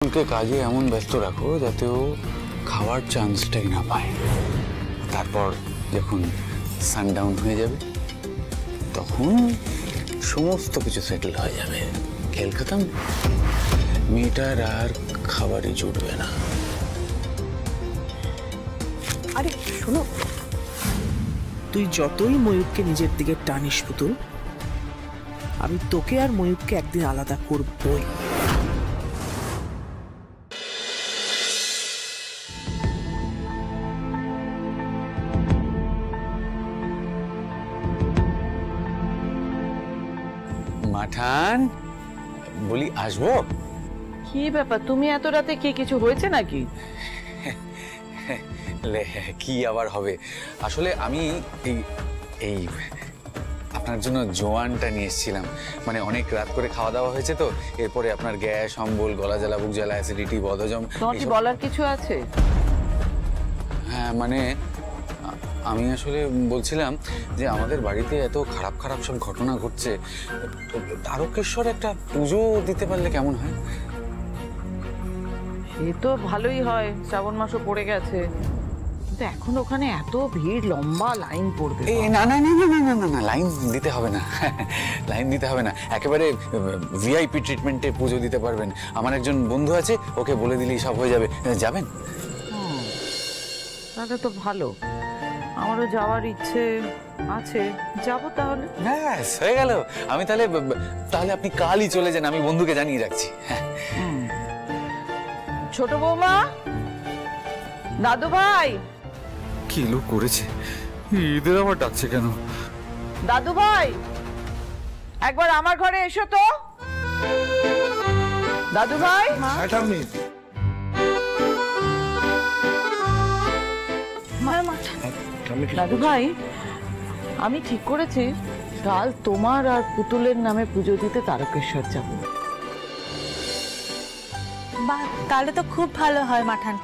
পুতুলকে কাজে এমন ব্যস্ত রাখো যাতে ও খাওয়ার চান্সটাই না পায়। তারপর যখন সানডাউন হয়ে যাবে তখন সমস্ত কিছু সেটেল হয়ে যাবে। খেল খতম, মেয়েটার আর খাবারই জুটবে না। আরে শোনো, তুই যতই ময়ূককে নিজের দিকে টানিস পুতুল, আমি তোকে আর ময়ূককে একদিন আলাদা করবই। মাঠান, বলি আসবো? কি ব্যাপার, তুমি এত রাতে? কি কিছু হয়েছে নাকি? কি আবার হবে, আসলে আমি এই আপনার জন্য জোয়ানটা নিয়ে এসেছিলাম। মানে অনেক রাত করে খাওয়া দাওয়া হয়েছে তো, এরপরে আপনার গ্যাস, অম্বল, গলা জ্বালা, বুক জ্বালা, অ্যাসিডিটি, বদহজম। তোমার কি বলার কিছু আছে? হ্যাঁ, মানে আমি আসলে বলছিলাম যে আমাদের বাড়িতে এত খারাপ খারাপ সব ঘটনা ঘটছে, তারকেশ্বর একটা পুজো দিতে পারলে কেমন হয়? সে তো ভালোই হয়, শ্রাবণ মাসও পড়ে গেছে, কিন্তু এখন ওখানে এত ভিড়, লম্বা লাইন পড়বে। না না না না না না না, লাইন দিতে হবে না, লাইন দিতে হবে না, একেবারে ভিআইপি ট্রিটমেন্টে পুজো দিতে পারবেন। আমার একজন বন্ধু আছে, ওকে বলে দিলেই সব হয়ে যাবে। যাবেন? তাহলে তো ভালো, আমারও যাওয়ার ইচ্ছে আছে, যাব তাহলে। ব্যাস হয়ে গেল। আমি তাহলে আপনি কালই চলে যান, আমি বন্ধুকে জানিয়ে রাখছি। ছোট বৌমা, দাদু ভাই। কি লোক করেছে, ঈদের আবার ডাকছে কেন? দাদু ভাই, একবার আমার ঘরে এসো তো। দাদু ভাই। দাদু ভাই, আমি ঠিক করেছি কাল তোমার আর পুতুলের নামে পুজো দিতে তারকেশ্বর যাব। বাহ, তাহলে তো খুব ভালো হয় মাঠান।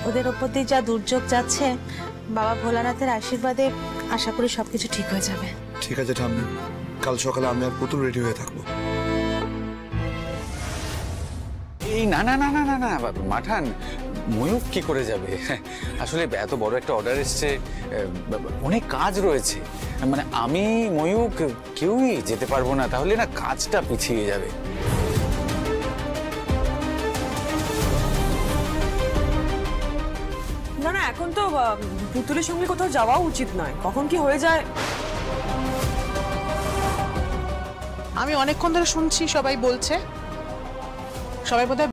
ওদের ওপর দিয়ে যা দুর্যোগ যাচ্ছে, বাবা ভোলানাথের আশীর্বাদে আশা করি সবকিছু ঠিক হয়ে যাবে। ঠিক আছে ঠাম্মি, কাল সকালে আমি আর পুতুল রেডি হয়ে থাকবো। এই না না না না না না মাঠান, ময়ূক কি করে যাবে? আসলে এত বড় একটা অর্ডার এসছে, অনেক কাজ রয়েছে। মানে আমি, ময়ূক কেউই যেতে পারবো না, তাহলে না কাজটা পিছিয়ে যাবে। না না, এখন তো পুতুলের সঙ্গে কোথাও যাওয়া উচিত নয়, কখন কি হয়ে যায়। আমি অনেকক্ষণ ধরে শুনছি, সবাই বলছে, সবাই বোধহয়